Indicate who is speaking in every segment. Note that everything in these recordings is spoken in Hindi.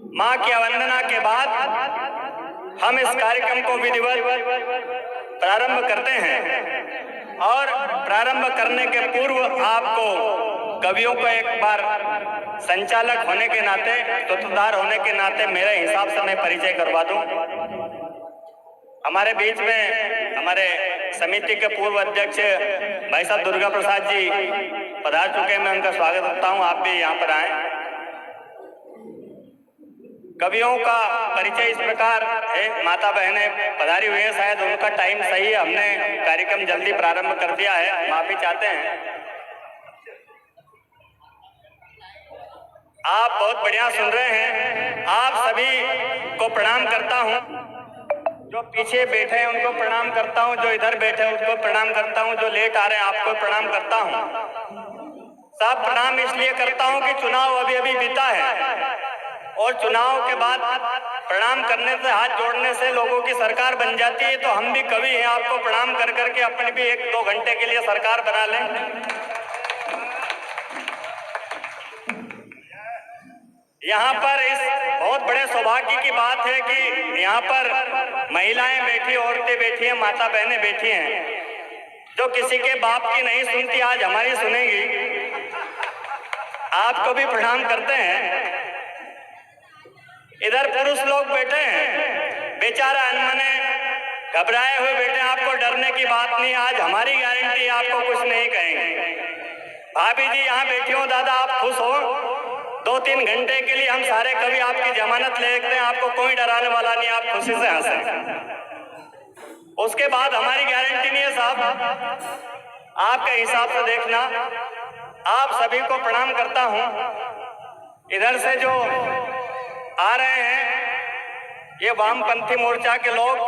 Speaker 1: मां की अवंदना के बाद हम इस कार्यक्रम को विधिवत प्रारंभ करते हैं और प्रारंभ करने के पूर्व आपको कवियों को एक बार संचालक होने के नाते, सूत्रधार होने के नाते मेरे हिसाब से मैं परिचय करवा दूं। हमारे बीच में हमारे समिति के पूर्व अध्यक्ष भाई साहब दुर्गा प्रसाद जी पधार चुके हैं, मैं उनका स्वागत करता हूं। आप भी यहाँ पर आए। कवियों का परिचय इस प्रकार है, माता बहनें पधारी हुई है, शायद उनका टाइम सही है, हमने कार्यक्रम जल्दी प्रारंभ कर दिया है, माफी चाहते हैं। आप बहुत बढ़िया सुन रहे हैं। आप सभी को प्रणाम करता हूं, जो पीछे बैठे हैं उनको प्रणाम करता हूं, जो इधर बैठे हैं उनको प्रणाम करता हूं, जो लेट आ रहे हैं आपको प्रणाम करता हूं। सब प्रणाम इसलिए करता हूं कि चुनाव अभी अभी बीता है और चुनाव के बाद प्रणाम करने से, हाथ जोड़ने से लोगों की सरकार बन जाती है। तो हम भी कवि हैं, आपको प्रणाम कर करके अपनी भी 1-2 घंटे के लिए सरकार बना लें। यहाँ पर इस बहुत बड़े सौभाग्य की बात है कि यहाँ पर महिलाएं बैठी, औरतें बैठी हैं, माता बहनें बैठी हैं, जो किसी के बाप की नहीं सुनती आज हमारी सुनेंगी। आपको भी प्रणाम करते हैं। इधर पुरुष लोग बैठे हैं, बेचारा अनमने घबराए हुए बैठे हैं। आपको डरने की बात नहीं, आज हमारी गारंटी, आपको कुछ नहीं कहेंगे। भाभी जी यहाँ बैठी हो, दादा आप खुश हो, 2-3 घंटे के लिए हम सारे कवि आपकी जमानत ले लेते हैं, आपको कोई डराने वाला नहीं, आप खुशी से हंसें। उसके बाद हमारी गारंटी नहीं है साहब, आपके हिसाब से देखना। आप सभी को प्रणाम करता हूं। इधर से जो आ रहे हैं ये वामपंथी मोर्चा के लोग,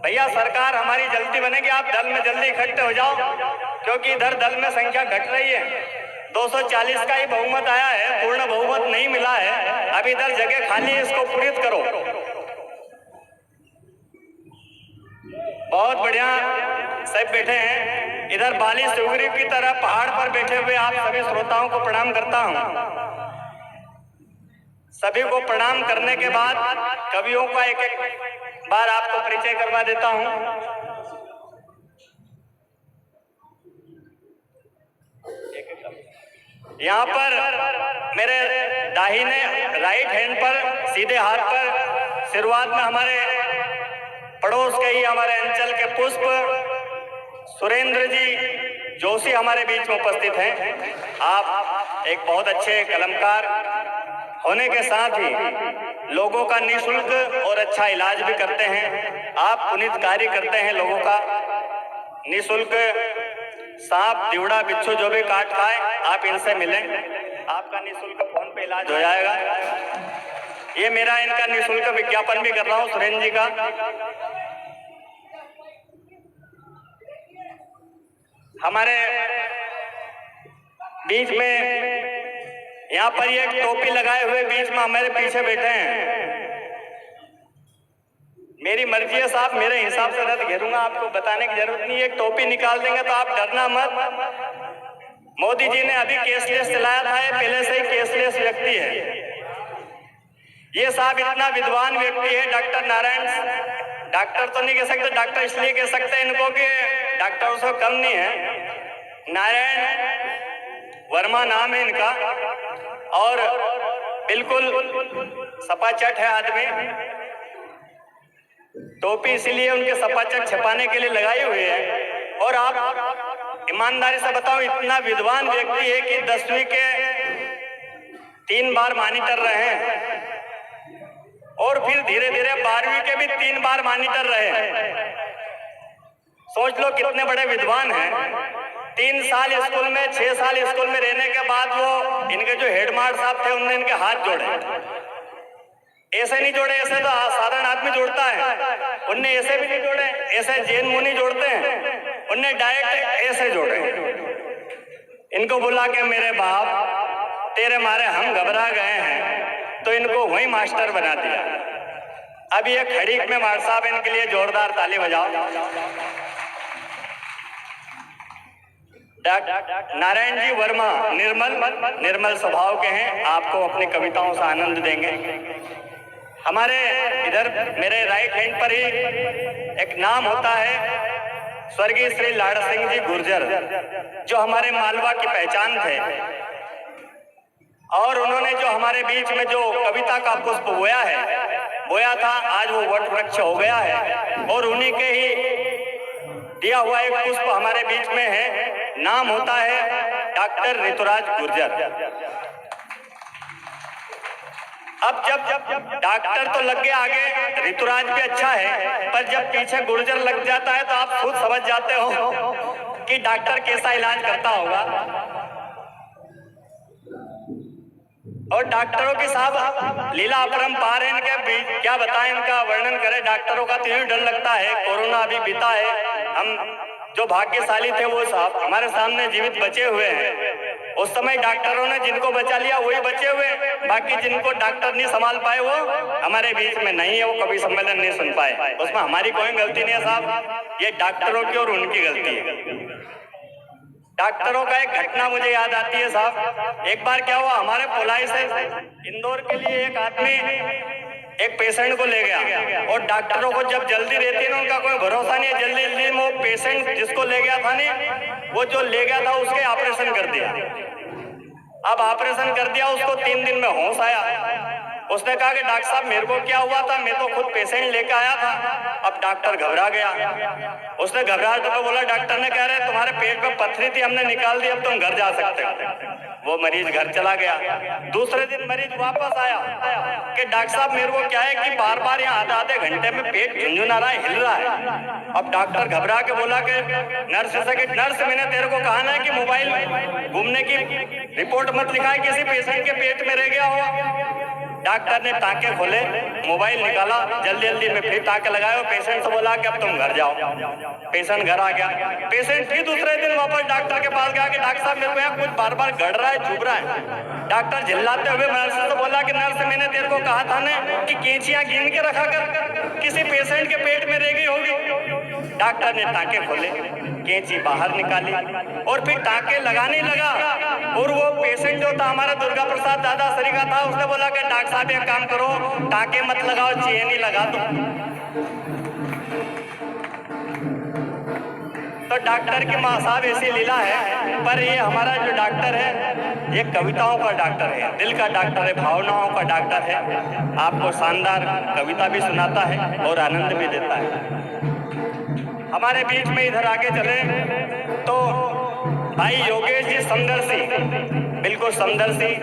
Speaker 1: भैया सरकार हमारी जल्दी बनेगी, आप दल में जल्दी इकट्ठे हो जाओ, क्योंकि इधर दल में संख्या घट रही है। 240 का ही बहुमत आया है, पूर्ण बहुमत नहीं मिला है, अभी इधर जगह खाली है, इसको पूरित करो। बहुत बढ़िया सब बैठे हैं। इधर बाली सुग्रीव की तरह पहाड़ पर बैठे हुए आप सभी श्रोताओं को प्रणाम करता हूं। सभी को प्रणाम करने के बाद कवियों का एक बार आपको परिचय करवा देता हूं। यहाँ पर मेरे दाहिने राइट हैंड पर, सीधे हाथ पर, शुरुआत में हमारे पड़ोस के ही हमारे अंचल के पुष्प सुरेंद्र जी जोशी हमारे बीच में उपस्थित हैं। आप एक बहुत अच्छे कलमकार होने के साथ ही लोगों का निःशुल्क और अच्छा इलाज भी करते हैं। आप पुनीत कार्य करते हैं लोगों का निःशुल्क। सांप, दीवड़ा, बिच्छू जो भी काट खाए आप इनसे मिलें, आपका निःशुल्क फोन पे इलाज हो जाएगा। ये मेरा इनका निःशुल्क विज्ञापन भी कर रहा हूँ सुरेंद्र जी का। हमारे बीच में यहाँ पर ये टोपी लगाए हुए बीच में हमारे पीछे बैठे हैं। मेरी मर्जी है साहब, मेरे हिसाब से रथ घेरूंगा, आपको बताने की जरूरत नहीं है। टोपी निकाल देंगे तो आप डरना मत। मोदी जी ने अभी केसलेस चलाया था, ये पहले से ही केसलेस व्यक्ति है। ये साहब इतना विद्वान व्यक्ति है, डॉक्टर नारायण, डॉक्टर तो नहीं कह सकते, डॉक्टर इसलिए कह सकते हैं इनको कि डॉक्टरों से कम नहीं है। नारायण वर्मा नाम है इनका और बिल्कुल सपाचट है आदमी। टोपी इसीलिए उनके सपाचट छपाने के लिए लगाई हुई है। और आप ईमानदारी से बताओ, इतना विद्वान व्यक्ति है कि 10वीं के 3 बार मॉनिटर रहे हैं और फिर धीरे धीरे 12वीं के भी 3 बार मॉनिटर रहे। सोच लो कितने बड़े विद्वान हैं। 3 साल स्कूल में, 6 साल स्कूल में रहने के बाद वो इनके जो हेडमास्टर साहब थे उनने इनके हाथ जोड़े। ऐसे नहीं जोड़े, ऐसे तो साधारण आदमी जोड़ता है, उनने ऐसे भी नहीं जोड़े, ऐसे जैन मुनि जोड़ते हैं, उनने डायरेक्ट ऐसे जोड़े। इनको बुला के मेरे बाप तेरे मारे हम घबरा गए हैं, तो इनको वही मास्टर बना दिया। अब ये खड़ीक में मार साहब, इनके लिए जोरदार ताली बजाओ। नारायण जी वर्मा निर्मल स्वभाव के हैं, आपको अपनी कविताओं से आनंद देंगे। हमारे इधर मेरे राइट हैंड पर ही एक नाम होता है स्वर्गीय श्री लाड़ा सिंह जी गुर्जर, जो हमारे मालवा की पहचान थे, और उन्होंने जो हमारे बीच में जो कविता का पुष्प बोया था, आज वो वट वृक्ष हो गया है, और उन्हीं के ही दिया हुआ एक पुष्प हमारे बीच में है। नाम होता है डॉक्टर ऋतुराज गुर्जर। अब जब डॉक्टर तो लग गया आगे, ऋतुराज भी अच्छा है, पर जब पीछे गुर्जर लग जाता है तो आप खुद समझ जाते हो कि डॉक्टर कैसा इलाज करता होगा। और डॉक्टरों की साहब लीला अपरंपार है, इनके क्या बताएं, इनका वर्णन करें। डॉक्टरों का तो यूं डर लगता है, कोरोना अभी बीता है, हम जो भाग्यशाली थे वो साहब हमारे सामने जीवित बचे हुए हैं। उस समय डॉक्टरों ने जिनको बचा लिया वही बचे हुए, बाकी जिनको डॉक्टर नहीं संभाल पाए वो हमारे बीच में नहीं है, वो कभी सम्मेलन नहीं सुन पाए। उसमें हमारी कोई गलती नहीं है साहब, ये डॉक्टरों की और उनकी गलती है। डॉक्टरों का एक घटना मुझे याद आती है साहब। एक बार क्या हुआ, हमारे पुलाई से इंदौर के लिए एक आदमी एक पेशेंट को ले गया, और डॉक्टरों को जब जल्दी रहती है ना, उनका कोई भरोसा नहीं है, जल्दी जल्दी वो पेशेंट जिसको ले गया था नहीं, वो जो ले गया था उसके ऑपरेशन कर दिया। अब ऑपरेशन कर दिया, उसको 3 दिन में होश आया। उसने कहा कि डॉक्टर साहब मेरे को क्या हुआ था, मैं तो खुद पेशेंट लेकर आया था। अब डॉक्टर घबरा गया, उसने घबराहट में बोला, डॉक्टर ने कह रहे तुम्हारे पेट में पत्थरी थी, हमने निकाल दी, अब तुम घर जा सकते हो। वो मरीज घर चला गया। दूसरे दिन मरीज वापस आया कि डॉक्टर साहब मेरे को क्या है कि बार बार यहाँ आधे घंटे में पेट झुंझुना रहा है, हिल रहा है। अब डॉक्टर घबरा के बोला कि नर्स से कि नर्स मैंने तेरे को कहा ना कि मोबाइल घूमने की रिपोर्ट मत लिखा है, किसी पेशेंट के पेट में रह गया हो। डॉक्टर ने टाँके खोले, मोबाइल निकाला, जल्दी जल्दी में फिर टाँके लगाए, पेशेंट से बोला कि अब तुम घर जाओ। पेशेंट घर आ गया। पेशेंट फिर दूसरे दिन वापस डॉक्टर के पास गया कि डॉक्टर साहब मेरे को यहाँ कुछ बार बार गड़ रहा है, चुभ रहा है। डॉक्टर चिल्लाते हुए नर्स से बोला कि नर्स मैंने तेरे को कहा था ना कि कैंचियां गिन के रखा कर, किसी पेशेंट के पेट में रह गई होगी। डॉक्टर ने टाँके खोले, कैंची बाहर निकाली और फिर टाँके लगाने लगा, और वो पेशेंट जो था हमारा दुर्गा प्रसाद दादा सरी का था, उसने बोला कि डॉक्टर साहब एक काम करो, टाँके मत लगाओ, चेन ही लगा दो। तो डॉक्टर की माँ साहब ऐसी लीला है, पर ये हमारा जो डॉक्टर है ये कविताओं का डॉक्टर है, दिल का डॉक्टर है, भावनाओं का डॉक्टर है। आपको शानदार कविता भी सुनाता है और आनंद भी देता है। हमारे बीच में इधर आगे चले तो भाई योगेश जी समदर्शी, बिल्कुल समदर्शी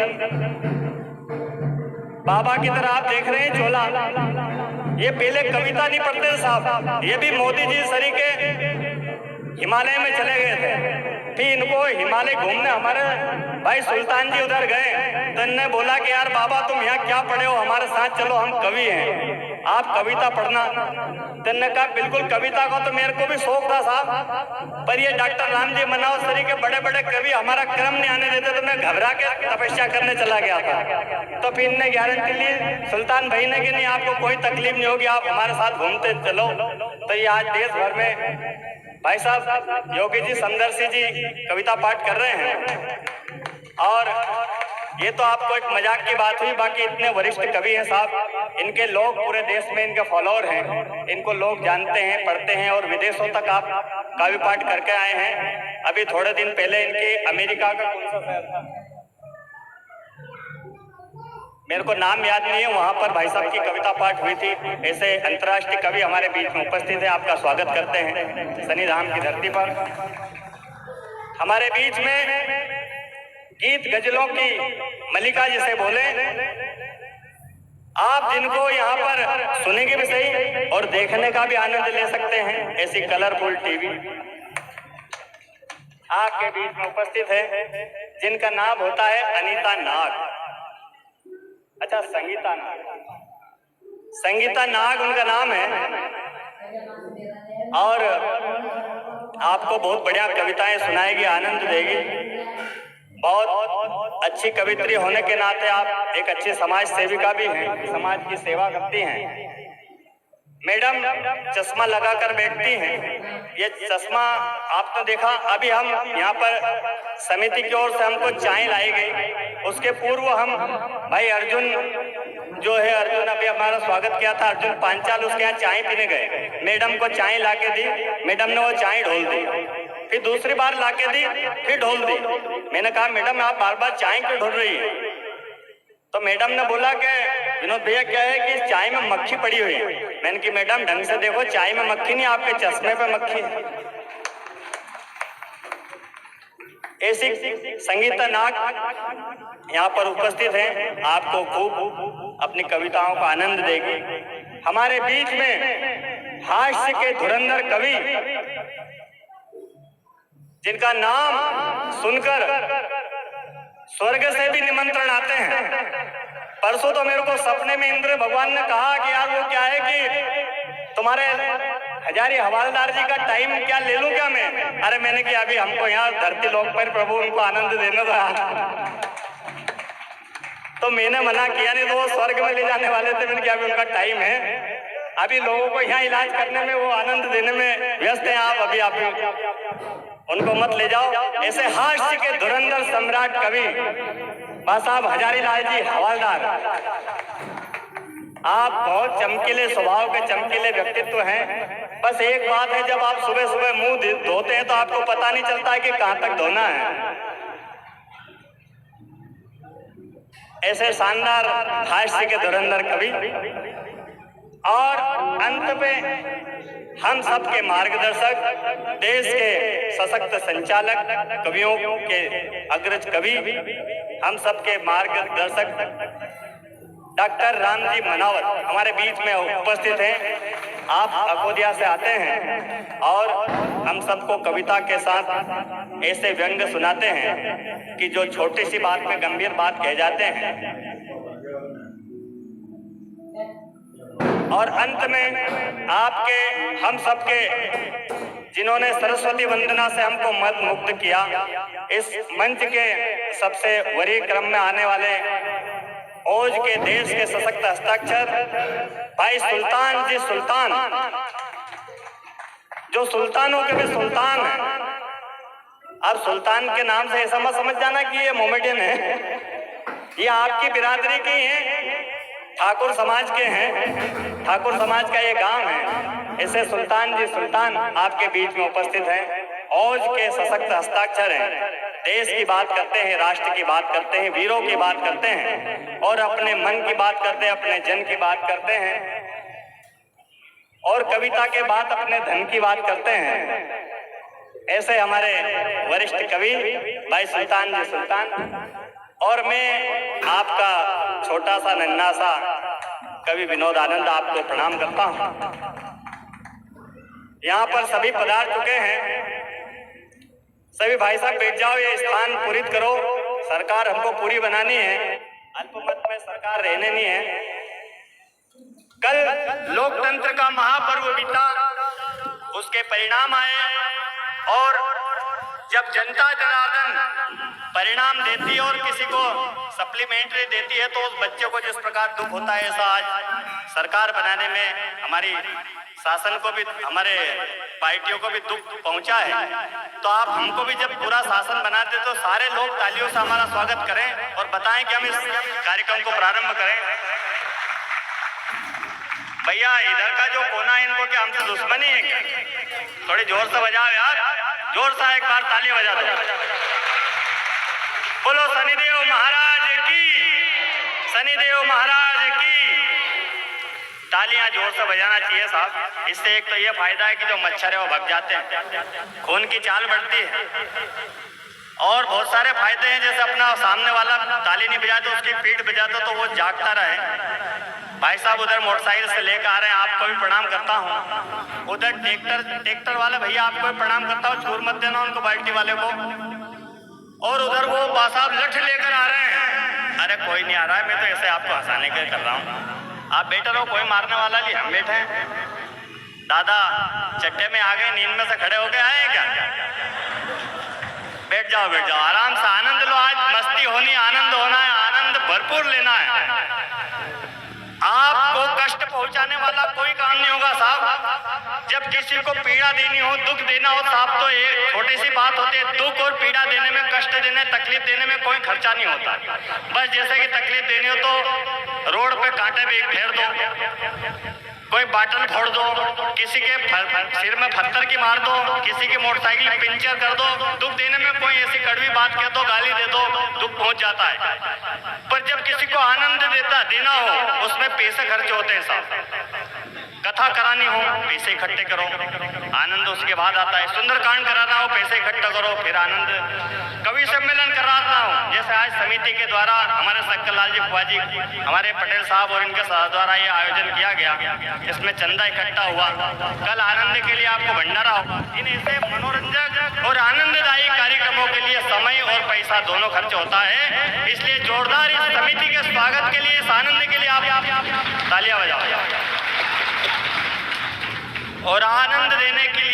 Speaker 1: बाबा की तरह आप देख रहे हैं झोला। ये पहले कविता नहीं पढ़ते थे साहब, ये भी मोदी जी सरी के हिमालय में चले गए थे। फिर इनको हिमालय घूमने हमारे भाई सुल्तान जी उधर गए, तो इन्होंने बोला कि यार बाबा तुम यहाँ क्या पढ़े हो, हमारे साथ चलो, हम कवि हैं, आप कविता पढ़ना। तो इन्होंने कहा बिल्कुल, कविता का तो मेरे को भी शौक था साहब, पर ये डॉक्टर रामजी मनावसरी के बड़े बड़े कवि हमारा क्रम नहीं आने देते, तो मैं घबरा के तपस्या करने चला गया था। तो फिर इनने गारंटी ली सुल्तान भाई ने कि नहीं आपको कोई तकलीफ नहीं होगी, आप हमारे साथ घूमते चलो। तो ये आज देश भर में भाई साहब योगी जी समदर्शी जी कविता पाठ कर रहे हैं। और ये तो आपको एक मजाक की बात हुई, बाकी इतने वरिष्ठ कवि हैं साहब, इनके लोग पूरे देश में इनके फॉलोअर हैं, इनको लोग जानते हैं, पढ़ते हैं, और विदेशों तक आप काव्य पाठ करके आए हैं। अभी थोड़े दिन पहले इनके अमेरिका का कौन सा शहर था, मेरे को नाम याद नहीं है, वहां पर भाई साहब की कविता पाठ हुई थी। ऐसे अंतर्राष्ट्रीय कवि हमारे बीच में उपस्थित है, आपका स्वागत करते हैं शनि धाम की धरती पर। हमारे बीच में गीत गजलों की मलिका जिसे बोले, आप जिनको यहाँ पर सुनेंगे भी सही और देखने का भी आनंद ले सकते हैं, ऐसी कलरफुल टीवी आपके बीच में उपस्थित है, जिनका नाम होता है अनीता नाग। अच्छा, संगीता नाग, संगीता नाग उनका नाम है, और आपको बहुत बढ़िया कविताएं सुनाएगी, आनंद देगी। बहुत अच्छी कवित्री होने के नाते आप एक अच्छी समाज सेविका भी हैं, समाज की सेवा करती हैं। मैडम चश्मा लगाकर बैठती हैं। ये चश्मा आपने देखा। अभी हम यहाँ पर समिति की ओर से हमको चाय लाई गई, उसके पूर्व हम भाई अर्जुन जो है, अर्जुन अभी हमारा स्वागत किया था, अर्जुन पांचाल, उसके यहाँ चाय पीने गए। मैडम को चाय ला के दी, मैडम ने वो चाय ढोल दी, फिर दूसरी बार ला के दी, फिर ढोल दी। मैंने कहा मैडम आप बार बार चाय क्यों ढोल रही है? तो मैडम ने बोला कि विनोद भैया क्या है कि इस चाय में मक्खी पड़ी हुई है। मैंने कहा मैडम ढंग से देखो, चाय में मक्खी नहीं, आपके चश्मे पे मक्खी है। ऐसी संगीता नाग यहाँ पर उपस्थित हैं, आपको खूब अपनी कविताओं का आनंद देगी। हमारे बीच में हास्य के धुरंधर कवि जिनका नाम सुनकर स्वर्ग से भी निमंत्रण आते हैं। परसों तो मेरे को सपने में इंद्र भगवान ने कहा कि यार वो क्या है कि तुम्हारे हजारी हवालदार जी का टाइम क्या ले लूं क्या मैं? अरे मैंने कहा अभी हमको यहाँ धरती लोक पर प्रभु उनको आनंद देना था, तो मैंने मना किया, नहीं तो वो स्वर्ग में ले जाने वाले थे। मैंने कहा अभी उनका टाइम है, अभी लोगों को यहाँ इलाज करने में, वो आनंद देने में व्यस्त हैं। आप अभी आप उनको मत ले जाओ। ऐसे हास्य के धुरंधर सम्राट कवि बा साहब हजारी लाल जी हवालदार, आप बहुत चमकीले स्वभाव के, चमकीले व्यक्तित्व हैं। बस एक बात है, जब आप सुबह सुबह मुंह धोते हैं तो आपको पता नहीं चलता है कि कहां तक धोना है। ऐसे शानदार हास्य के धुरंधर कवि और अंत में हम सबके मार्गदर्शक, देश के सशक्त संचालक, कवियों के अग्रज कवि, हम सबके मार्गदर्शक डॉक्टर रामजी मनावत हमारे बीच में उपस्थित हैं। आप अकोदिया से आते हैं और हम सबको कविता के साथ ऐसे व्यंग सुनाते हैं कि जो छोटी सी बात में गंभीर बात कह जाते हैं। और अंत में आपके, हम सबके, जिन्होंने सरस्वती वंदना से हमको मत मुक्त किया, इस मंच के सबसे वरीय क्रम में आने वाले ओज के देश के सशक्त हस्ताक्षर भाई सुल्तान जी सुल्तान, जो सुल्तानों के भी सुल्तान हैं। अब सुल्तान के नाम से ऐसा मत समझ जाना कि ये मोमेडियन है, ये आपकी बिरादरी के हैं, ठाकुर समाज के हैं, ठाकुर समाज का ये गांव है। ऐसे सुल्तान जी सुल्तान आपके बीच में उपस्थित हैं, औज के सशक्त हस्ताक्षर हैं, देश की बात करते हैं, राष्ट्र की बात करते हैं, वीरों की बात करते हैं और अपने मन की बात करते हैं, अपने जन की बात करते हैं और कविता के बाद अपने धन की बात करते हैं। ऐसे हमारे वरिष्ठ कवि भाई सुल्तान जी सुल्तान। और मैं आपका छोटा सा नन्हा सा कवि विनोद आनंद आपको प्रणाम करता हूं। यहाँ पर सभी पधार चुके हैं, सभी भाई साहब बैठ जाओ, ये स्थान पूरित करो। सरकार हमको पूरी बनानी है, अल्पमत में सरकार रहने नहीं है। कल लोकतंत्र का महापर्व बीता, उसके परिणाम आए और जब जनता जनार्दन परिणाम देती है और किसी को सप्लीमेंट्री देती है तो उस बच्चे को जिस प्रकार दुख होता है, ऐसा आज सरकार बनाने में हमारी शासन को भी, हमारे पार्टियों को भी दुख पहुंचा है। तो आप हमको भी जब पूरा शासन बनाते तो सारे लोग तालियों से हमारा स्वागत करें और बताएं कि हम इस कार्यक्रम को प्रारंभ करें। भैया इधर का जो कोना है, इनको क्या हमसे दुश्मनी है क्या? थोड़ी जोर से बजाओ यार, जोर से एक बार ताली बजा दो। बोलो शनिदेव महाराज की, शनिदेव महाराज की। तालियां जोर से बजाना चाहिए साहब। इससे एक तो ये फायदा है कि जो मच्छर है वो भग जाते हैं, खून की चाल बढ़ती है और बहुत सारे फायदे हैं। जैसे अपना सामने वाला ताली नहीं बजाते, उसकी पीठ बजाते तो वो जागता रहे। भाई साहब उधर मोटरसाइकिल से लेकर आ रहे हैं, आपको भी प्रणाम करता हूँ। उधर ट्रैक्टर वाले भैया आपको भी प्रणाम करता हूँ, छोड़ मत देना उनको, बाल्टी वाले को। और उधर वो साहब लठ लेकर आ रहे हैं। अरे कोई नहीं आ रहा है, मैं तो ऐसे आपको हंसाने के कर रहा हूँ। आप बैठे रहो, कोई मारने वाला नहीं, हम बैठे हैं। दादा चट्टे में आ गए, नींद में से खड़े होके आए क्या? बैठ जाओ बैठ जाओ, आराम से आनंद लो। आज मस्ती होनी, आनंद होना है, आनंद भरपूर लेना है। आपको कष्ट पहुंचाने वाला कोई काम नहीं होगा, साहब, जब किसी को पीड़ा देनी हो, दुख देना हो साहब, तो ये छोटी सी बात होती है। दुख और पीड़ा देने में, कष्ट देने, तकलीफ देने में कोई खर्चा नहीं होता। बस जैसे कि तकलीफ देनी हो तो रोड पे कांटे भी फेर दो, कोई बाटल फोड़ दो, किसी के सिर में पत्थर की मार दो, किसी की मोटरसाइकिल पंचर कर दो। दुख देने में कोई ऐसी कड़वी बात कह दो, गाली दे दो, दुख पहुंच जाता है। पर जब किसी को आनंद देना हो, उसमें पैसे खर्च होते हैं साहब। कथा करानी हो, पैसे इकट्ठे करो, आनंद उसके बाद आता है। सुंदरकांड कराना हो, पैसे इकट्ठा करो, फिर आनंद। कवि सम्मेलन कराना हो, जैसे आज समिति के द्वारा हमारे शक्करलाल जी फुआजी, हमारे पटेल साहब और इनके द्वारा ये आयोजन किया गया, इसमें चंदा इकट्ठा हुआ। कल आनंद के लिए आपको भंडारा होगा। इन ऐसे मनोरंजक और आनंददायी कार्यक्रमों के लिए समय और पैसा दोनों खर्च होता है। इसलिए जोरदार इस समिति के स्वागत के लिए, इस आनंद के लिए आप तालियां बजाओ। और आनंद देने की